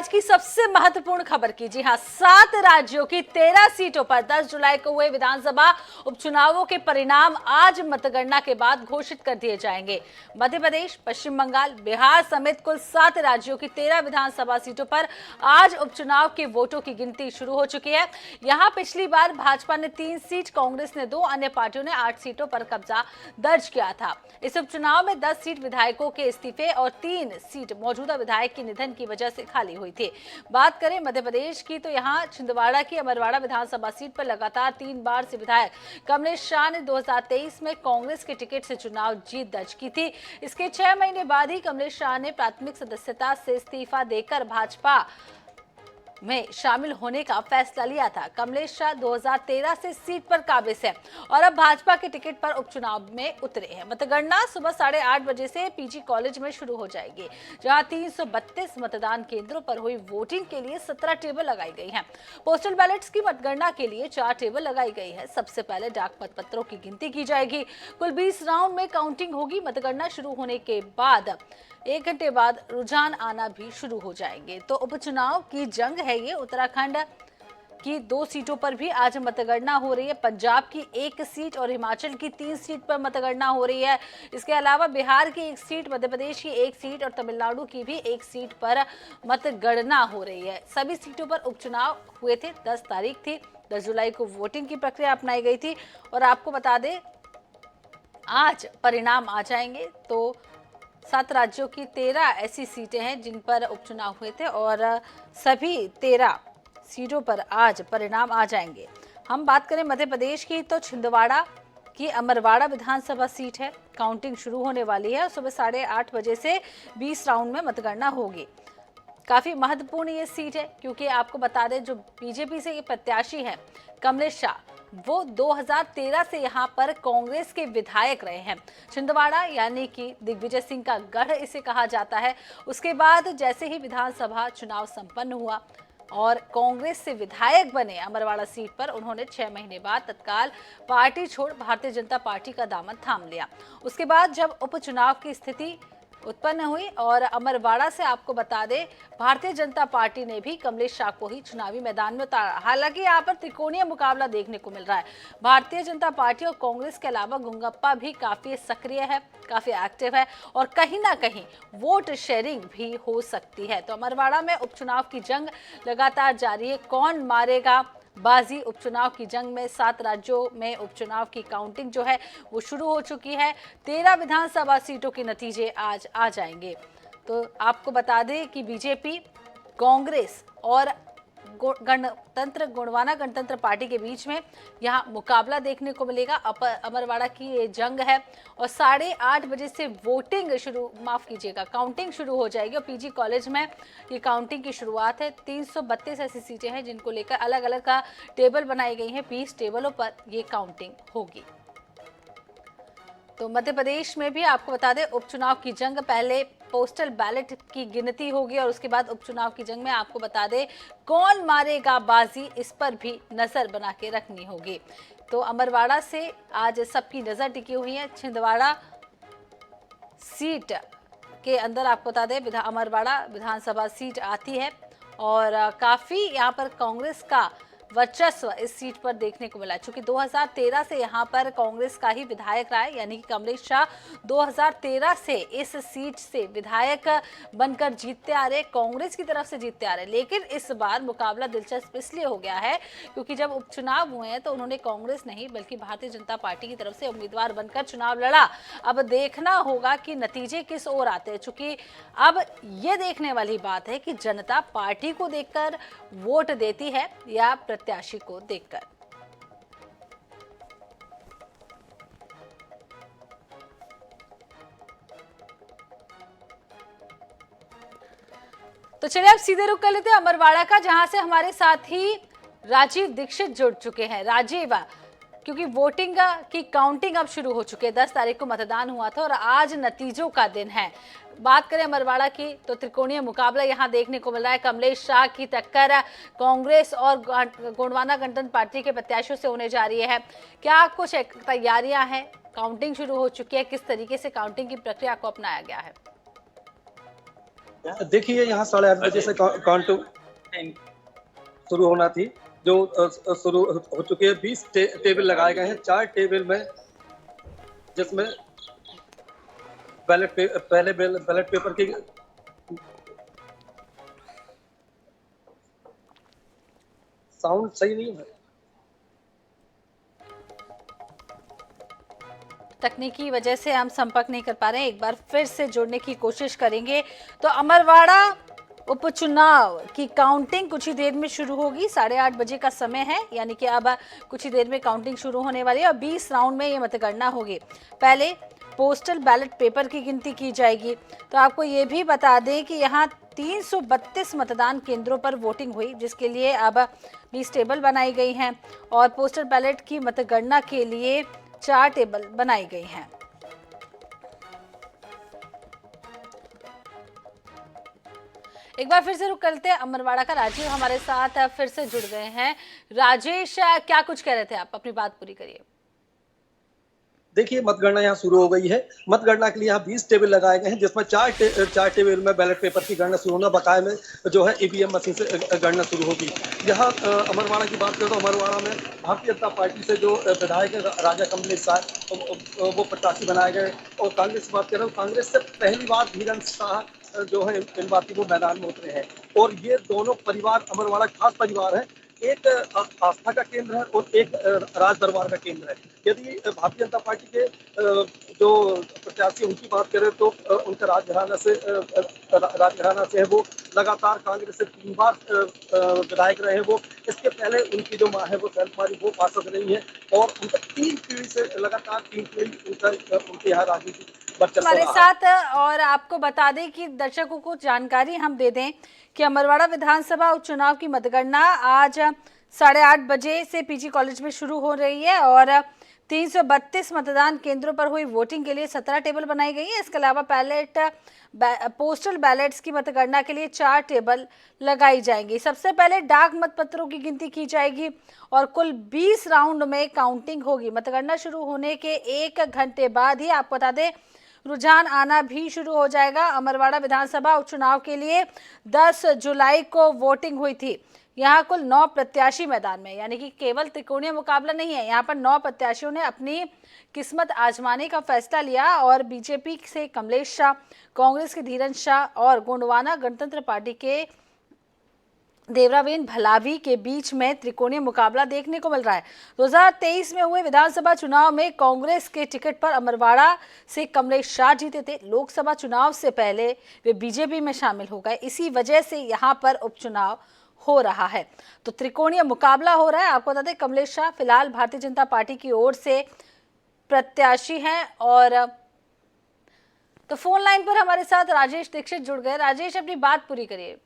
आज की सबसे महत्वपूर्ण खबर की। जी हां, 7 राज्यों की 13 सीटों पर 10 जुलाई को हुए विधानसभा उपचुनावों के परिणाम आज मतगणना के बाद घोषित कर दिए जाएंगे। मध्य प्रदेश, पश्चिम बंगाल, बिहार समेत कुल 7 राज्यों की 13 विधानसभा सीटों पर आज उपचुनाव के वोटों की गिनती शुरू हो चुकी है। यहां पिछली बार भाजपा ने 3 सीट, कांग्रेस ने 2, अन्य पार्टियों ने 8 सीटों पर कब्जा दर्ज किया था। इस उपचुनाव में 10 सीट विधायकों के इस्तीफे और 3 सीट मौजूदा विधायक के निधन की वजह से खाली हुई थी। बात करें मध्य प्रदेश की तो यहां छिंदवाड़ा की अमरवाड़ा विधानसभा सीट पर लगातार 3 बार से विधायक कमलेश शाह ने 2023 में कांग्रेस के टिकट से चुनाव जीत दर्ज की थी। इसके 6 महीने बाद ही कमलेश शाह ने प्राथमिक सदस्यता से इस्तीफा देकर भाजपा में शामिल होने का फैसला लिया था। कमलेश शाह 2013 से सीट पर काबिज है और अब भाजपा के टिकट पर उपचुनाव में उतरे हैं। मतगणना सुबह 8:30 बजे से पीजी कॉलेज में शुरू हो जाएगी, जहां 332 मतदान केंद्रों पर हुई वोटिंग के लिए 17 टेबल लगाई गई हैं। पोस्टल बैलेट्स की मतगणना के लिए 4 टेबल लगाई गई है। सबसे पहले डाक मतपत्रों की गिनती की जाएगी। कुल 20 राउंड में काउंटिंग होगी। मतगणना शुरू होने के बाद 1 घंटे बाद रुझान आना भी शुरू हो जाएंगे। तो उपचुनाव की जंग है ये। उत्तराखंड की 2 सीटों पर भी आज मतगणना हो रही है। पंजाब की 1 सीट और हिमाचल की 3 सीट पर मतगणना हो रही है। इसके अलावा बिहार की 1 सीट, मध्य प्रदेश की 1 सीट और तमिलनाडु की भी 1 सीट पर मतगणना हो रही है। सभी सीटों पर उपचुनाव हुए थे। 10 तारीख थी, 10 जुलाई को वोटिंग की प्रक्रिया अपनाई गई थी और आपको बता दें आज परिणाम आ जाएंगे। तो 7 राज्यों की 13 ऐसी सीटें हैं जिन पर उपचुनाव हुए थे और सभी 13 सीटों पर आज परिणाम आ जाएंगे। हम बात करें मध्य प्रदेश की तो छिंदवाड़ा की अमरवाड़ा विधानसभा सीट है। काउंटिंग शुरू होने वाली है। सुबह 8:30 बजे से 20 राउंड में मतगणना होगी। काफी महत्वपूर्ण ये सीट है क्योंकि आपको बता दें जो बीजेपी से ये प्रत्याशी है कमलेश शाह, वो 2013 से यहाँ पर कांग्रेस के विधायक रहे हैं। छिंदवाड़ा यानी कि दिग्विजय सिंह का गढ़ इसे कहा जाता है। उसके बाद जैसे ही विधानसभा चुनाव संपन्न हुआ और कांग्रेस से विधायक बने अमरवाड़ा सीट पर, उन्होंने 6 महीने बाद तत्काल पार्टी छोड़ भारतीय जनता पार्टी का दामन थाम लिया। उसके बाद जब उपचुनाव की स्थिति उत्पन्न हुई और अमरवाड़ा से आपको बता दें भारतीय जनता पार्टी ने भी कमलेश शाह को ही चुनावी मैदान में उतारा। हालांकि यहाँ पर त्रिकोणीय मुकाबला देखने को मिल रहा है। भारतीय जनता पार्टी और कांग्रेस के अलावा गुंगप्पा भी काफी सक्रिय है, काफी एक्टिव है और कहीं ना कहीं वोट शेयरिंग भी हो सकती है। तो अमरवाड़ा में उपचुनाव की जंग लगातार जारी है। कौन मारेगा बाजी उपचुनाव की जंग में? 7 राज्यों में उपचुनाव की काउंटिंग जो है वो शुरू हो चुकी है। 13 विधानसभा सीटों के नतीजे आज आ जाएंगे। तो आपको बता दें कि बीजेपी, कांग्रेस और गोंडवाना गणतंत्र पार्टी के बीच में यहाँ मुकाबला देखने को मिलेगा। अमरवाड़ा की ये जंग है और 8:30 बजे से काउंटिंग शुरू हो जाएगी और पीजी कॉलेज में ये काउंटिंग की शुरुआत है। 332 ऐसी सीटें हैं जिनको लेकर अलग अलग का टेबल बनाई गई हैं। 20 टेबलों पर ये काउंटिंग होगी। तो मध्य प्रदेश में भी आपको बता दें उपचुनाव की जंग, पहले पोस्टल बैलेट की गिनती होगी और उसके बाद उपचुनाव की जंग में आपको बता दें कौन मारेगा बाजी, इस पर भी नजर बना के रखनी होगी। तो अमरवाड़ा से आज सबकी नजर टिकी हुई है। छिंदवाड़ा सीट के अंदर आपको बता दें अमरवाड़ा विधानसभा सीट आती है और काफी यहाँ पर कांग्रेस का वर्चस्व इस सीट पर देखने को मिला। चूंकि 2013 से यहाँ पर कांग्रेस का ही विधायक रहा है, यानी कि कमलेश शाह 2013 से इस सीट से विधायक बनकर जीतते आ रहे, कांग्रेस की तरफ से जीतते आ रहे। लेकिन इस बार मुकाबला दिलचस्प इसलिए हो गया है क्योंकि जब उपचुनाव हुए हैं तो उन्होंने कांग्रेस नहीं बल्कि भारतीय जनता पार्टी की तरफ से उम्मीदवार बनकर चुनाव लड़ा। अब देखना होगा कि नतीजे किस ओर आते हैं। चूंकि अब ये देखने वाली बात है कि जनता पार्टी को देखकर वोट देती है या प्रत्याशी को देखकर। तो चलिए अब सीधे रुक कर लेते हैं अमरवाड़ा का, जहां से हमारे साथ ही राजीव दीक्षित जुड़ चुके हैं। राजीव, क्योंकि वोटिंग की काउंटिंग अब शुरू हो चुकी है। 10 तारीख को मतदान हुआ था और आज नतीजों का दिन है। बात करें अमरवाड़ा की तो त्रिकोणीय मुकाबला यहां देखने को मिल रहा है। कमलेश शाह की टक्कर कांग्रेस और गोंडवाना गणतंत्र पार्टी के प्रत्याशियों से होने जा रही है। क्या कुछ तैयारियां हैं? काउंटिंग शुरू हो चुकी है। किस तरीके से काउंटिंग की प्रक्रिया को अपनाया गया है? देखिए यहाँ 8:30 बजे से काउंटिंग शुरू होना थी, जो शुरू हो चुकी है। 20 टेबल लगाए गए हैं, 4 टेबल में, जिसमें पहले बैलेट पेपर की साउंड सही नहीं है। तकनीकी वजह से हम संपर्क नहीं कर पा रहे हैं, एक बार फिर से जोड़ने की कोशिश करेंगे। तो अमरवाड़ा उपचुनाव की काउंटिंग कुछ ही देर में शुरू होगी। 8:30 बजे का समय है, यानी कि अब कुछ ही देर में काउंटिंग शुरू होने वाली है और 20 राउंड में ये मतगणना होगी। पहले पोस्टल बैलेट पेपर की गिनती की जाएगी। तो आपको ये भी बता दें कि यहाँ 332 मतदान केंद्रों पर वोटिंग हुई, जिसके लिए अब 20 टेबल बनाई गई हैं और पोस्टल बैलेट की मतगणना के लिए 4 टेबल बनाई गई हैं। एक बार फिर से रुक करते हैं, अमरवाड़ा का राजीव हमारे साथ फिर से जुड़ गए हैं। राजेश, क्या कुछ कह रहे थे आप? अपनी बात पूरी करिए। देखिए, मतगणना यहाँ शुरू हो गई है। मतगणना के लिए यहाँ 20 टेबल लगाए गए हैं, जिसमें 4 टेबल में बैलेट पेपर की गणना शुरू होना, बकाये में जो है ईवीएम मशीन से गणना शुरू होगी। यहाँ अमरवाड़ा की बात करें तो अमरवाड़ा में भारतीय जनता पार्टी से जो विधायक है राजा कमलेश शाह, वो प्रत्याशी बनाए गए। और कांग्रेस की बात करें तो कांग्रेस से पहली बार धीरन शाह जो है इनबाती वो मैदान में उतरे हैं। और ये दोनों परिवार अमरवाड़ा खास परिवार है, एक आस्था का केंद्र है और एक राज दरबार का केंद्र है। यदि भारतीय जनता पार्टी के जो प्रत्याशी उनकी बात करें तो उनका राजघराना से है, वो लगातार कांग्रेस से 3 बार विधायक रहे हैं। वो इसके पहले उनकी जो माँ है वो शैल कुमारी, वो पार्षद रही है और उनका 3 पीढ़ी से लगातार 3 पीढ़ी उनके यहाँ राजनीति हमारे साथ। और आपको बता दें कि दर्शकों को जानकारी हम दे दें कि अमरवाड़ा विधानसभा उपचुनाव की मतगणना आज 8:30 बजे से पीजी कॉलेज में शुरू हो रही है और 332 मतदान केंद्रों पर हुई वोटिंग के लिए 17 टेबल बनाई गई है। इसके अलावा पोस्टल बैलेट्स की मतगणना के लिए 4 टेबल लगाई जाएंगी। सबसे पहले डाक मतपत्रों की गिनती की जाएगी और कुल 20 राउंड में काउंटिंग होगी। मतगणना शुरू होने के 1 घंटे बाद ही आपको बता दें रुझान आना भी शुरू हो जाएगा। अमरवाड़ा विधानसभा उपचुनाव के लिए 10 जुलाई को वोटिंग हुई थी। यहाँ कुल 9 प्रत्याशी मैदान में, यानी कि केवल त्रिकोणीय मुकाबला नहीं है। यहाँ पर 9 प्रत्याशियों ने अपनी किस्मत आजमाने का फैसला लिया और बीजेपी से कमलेश शाह, कांग्रेस के धीरन शाह और गोंडवाना गणतंत्र पार्टी के देवरावेन भलावी के बीच में त्रिकोणीय मुकाबला देखने को मिल रहा है। 2023 में हुए विधानसभा चुनाव में कांग्रेस के टिकट पर अमरवाड़ा से कमलेश शाह जीते थे। लोकसभा चुनाव से पहले वे बीजेपी में शामिल हो गए, इसी वजह से यहां पर उपचुनाव हो रहा है। तो त्रिकोणीय मुकाबला हो रहा है। आपको बता दें कमलेश शाह फिलहाल भारतीय जनता पार्टी की ओर से प्रत्याशी हैं। और तो फोन लाइन पर हमारे साथ राजेश दीक्षित जुड़ गए। राजेश, अपनी बात पूरी करिए।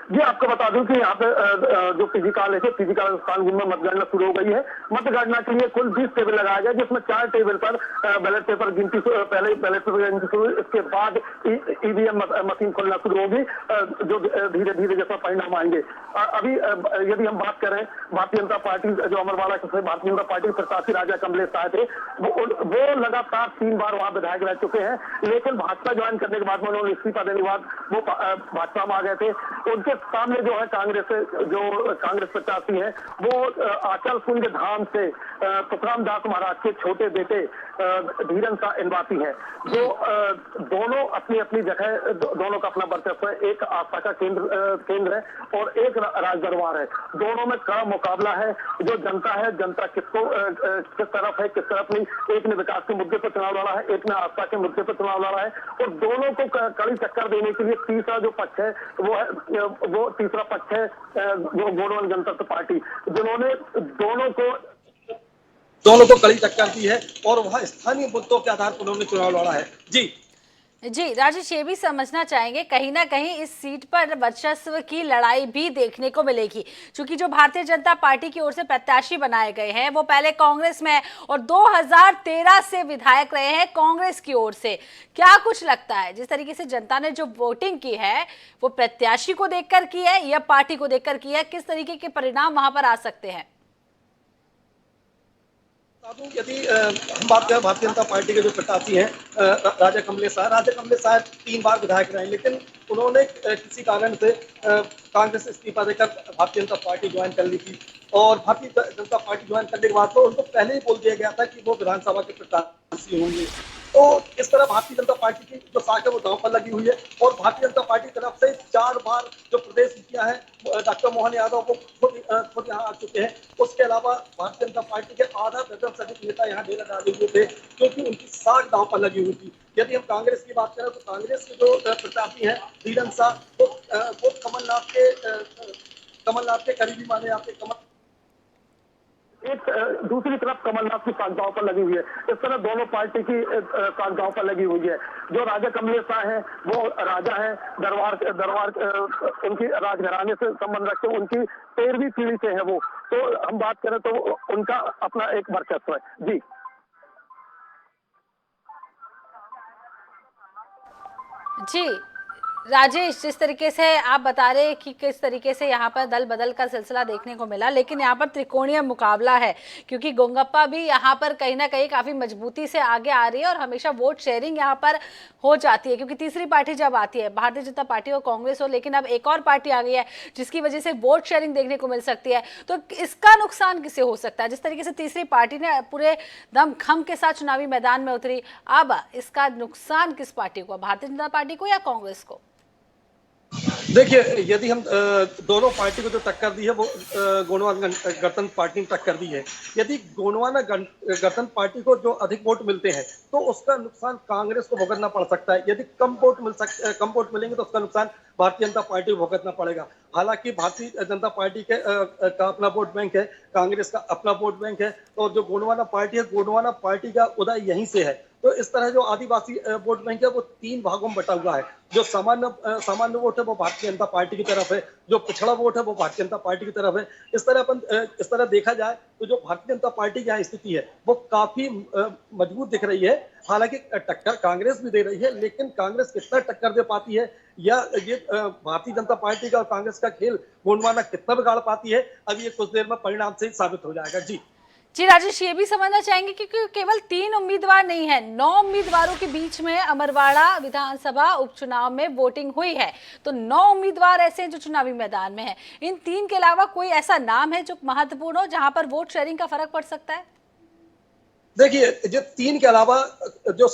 जी, आपको बता दूं कि यहाँ पे जो पीजी कॉलेज है, पीजी कॉलेज कानून में मतगणना शुरू हो गई है। मतगणना के लिए कुल 20 टेबल लगाए गए, जिसमें 4 टेबल पर बैलेट पेपर गिनती पहले बैलेट पेपर गिनती शुरू, इसके बाद ईवीएम मशीन खोलना शुरू होगी, जो धीरे धीरे जैसा परिणाम आएंगे। अभी यदि हम बात करें भारतीय जनता पार्टी, जो अमरवाड़ा से भारतीय जनता पार्टी के प्रत्याशी राजा कमलेश शाह थे, वो लगातार 3 बार वहां विधायक रह चुके हैं। लेकिन भाजपा ज्वाइन करने के बाद, उन्होंने इस्तीफा देने के बाद वो भाजपा में आ गए थे। उनके सामने जो है कांग्रेस प्रत्याशी है, वो आचल कुंज धाम से तुकाराम दास महाराज के छोटे बेटे धीरन शाह इनवासी हैं, जो दोनों अपनी अपनी जगह, दोनों का अपना वर्चस्व है। एक आस्था का केंद्र है और एक राज दरबार है। दोनों में कड़ा मुकाबला है। जो जनता है, जनता किस तरफ है, किस तरफ नहीं। एक ने विकास के मुद्दे पर चुनाव लड़ा है, एक ने आस्था के मुद्दे पर चुनाव लड़ा है। और दोनों को कड़ी टक्कर देने के लिए तीसरा जो पक्ष है वो तीसरा पक्ष है वो गोंडवाना गणतंत्र पार्टी, जिन्होंने दोनों को कड़ी टक्कर दी है और वहां स्थानीय मुद्दों के आधार पर उन्होंने चुनाव लड़ा है। जी राजेश, ये भी समझना चाहेंगे कहीं ना कहीं इस सीट पर वर्चस्व की लड़ाई भी देखने को मिलेगी, क्योंकि जो भारतीय जनता पार्टी की ओर से प्रत्याशी बनाए गए हैं वो पहले कांग्रेस में और 2013 से विधायक रहे हैं कांग्रेस की ओर से। क्या कुछ लगता है, जिस तरीके से जनता ने जो वोटिंग की है वो प्रत्याशी को देखकर की है या पार्टी को देखकर की है? किस तरीके के परिणाम वहां पर आ सकते हैं? साधु, यदि हम बात करें भारतीय जनता पार्टी के जो प्रत्याशी हैं राजा कमलेश साहब 3 बार विधायक रहे, लेकिन उन्होंने किसी कारण से कांग्रेस इस्तीफा देकर भारतीय जनता पार्टी ज्वाइन कर ली थी। और भारतीय जनता पार्टी ज्वाइन करने के बाद तो उनको पहले ही बोल दिया गया था कि वो विधानसभा के प्रत्याशी होंगे। तो इस तरह भारतीय जनता पार्टी की जो साख है वो दांव पर लगी हुई है। और भारतीय जनता पार्टी की तरफ से 4 बार जो प्रदेश मुखिया है डॉक्टर मोहन यादव वो खुद यहाँ आ चुके हैं। उसके अलावा भारतीय जनता पार्टी के आधा दर्जन से अधिक नेता यहाँ डेरा डाले हुए थे, क्योंकि उनकी साख दांव पर लगी हुई थी। यदि हम कांग्रेस की बात करें तो कांग्रेस के जो प्रत्याशी हैं धीरन शाह, वो कमलनाथ के करीबी माने जाते। एक दूसरी तरफ कमलनाथ की साख पर लगी हुई है। इस तरह दोनों पार्टी की साख पर लगी हुई है। जो राजा कमलेश शाह है वो राजा है, दरबार उनकी राजघराने से संबंध रखते हैं, उनकी 13वीं पीढ़ी से है वो। तो हम बात करें तो उनका अपना एक वर्चस्व है। जी जी राजेश, जिस तरीके से आप बता रहे हैं कि किस तरीके से यहाँ पर दल बदल का सिलसिला देखने को मिला, लेकिन यहाँ पर त्रिकोणीय मुकाबला है, क्योंकि गोंगप्पा भी यहाँ पर कहीं ना कहीं काफी मजबूती से आगे आ रही है और हमेशा वोट शेयरिंग यहाँ पर हो जाती है, क्योंकि तीसरी पार्टी जब आती है, भारतीय जनता पार्टी हो, कांग्रेस हो, लेकिन अब एक और पार्टी आ गई है जिसकी वजह से वोट शेयरिंग देखने को मिल सकती है। तो इसका नुकसान किसे हो सकता है? जिस तरीके से तीसरी पार्टी ने पूरे दमखम के साथ चुनावी मैदान में उतरी, अब इसका नुकसान किस पार्टी को, भारतीय जनता पार्टी को या कांग्रेस को? देखिए, यदि हम दोनों पार्टी को जो टक्कर दी है वो गोंडवाना गणतंत्र पार्टी ने टक्कर दी है। यदि गोंडवाना गणतंत्र पार्टी को जो अधिक वोट मिलते हैं तो उसका नुकसान कांग्रेस को भुगतना पड़ सकता है। यदि कम वोट मिलेंगे तो उसका नुकसान भारतीय जनता पार्टी को भुगतना पड़ेगा। हालांकि भारतीय जनता पार्टी का अपना वोट बैंक है, कांग्रेस का अपना वोट बैंक है, और जो गोंडवाना पार्टी है, गोंडवाना पार्टी का उदय यहीं से है। तो इस तरह जो आदिवासी वोट बैंक है वो 3 भागों में बटा हुआ है। जो सामान्य वोट है वो भारतीय जनता पार्टी की तरफ है, जो पिछड़ा वोट है वो भारतीय जनता पार्टी की तरफ है। इस तरह देखा जाए तो जो भारतीय जनता पार्टी की यहाँ स्थिति है वो काफी मजबूत दिख रही है। हालांकि टक्कर कांग्रेस भी दे रही है, लेकिन कांग्रेस कितना टक्कर दे पाती है या ये भारतीय जनता पार्टी का और कांग्रेस का खेल गोंडवाना कितना बिगाड़ पाती है, अब ये कुछ देर में परिणाम से साबित हो जाएगा। जी राजेश, ये भी समझना चाहेंगे कि केवल 3 उम्मीदवार नहीं है, 9 उम्मीदवारों के बीच में अमरवाड़ा विधानसभा उपचुनाव में वोटिंग हुई है। तो 9 उम्मीदवार ऐसे हैं जो चुनावी मैदान में हैं। इन 3 के अलावा कोई ऐसा नाम है जो महत्वपूर्ण हो, जहां पर वोट शेयरिंग का फर्क पड़ सकता है? देखिए, जो 3 के अलावा जो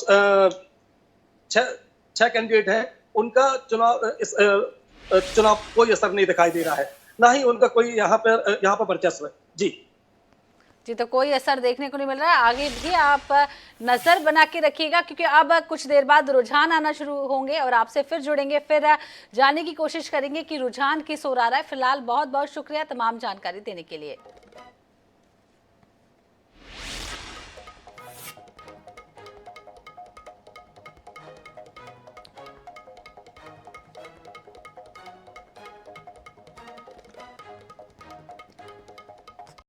6 कैंडिडेट हैं उनका चुनाव कोई असर नहीं दिखाई दे रहा है, ना ही उनका कोई यहाँ पर वर्चस्व है। जी, तो कोई असर देखने को नहीं मिल रहा है। आगे भी आप नजर बना के रखिएगा, क्योंकि अब कुछ देर बाद रुझान आना शुरू होंगे और आपसे फिर जुड़ेंगे, फिर जानने की कोशिश करेंगे कि रुझान किस ओर आ रहा है। फिलहाल बहुत बहुत शुक्रिया तमाम जानकारी देने के लिए।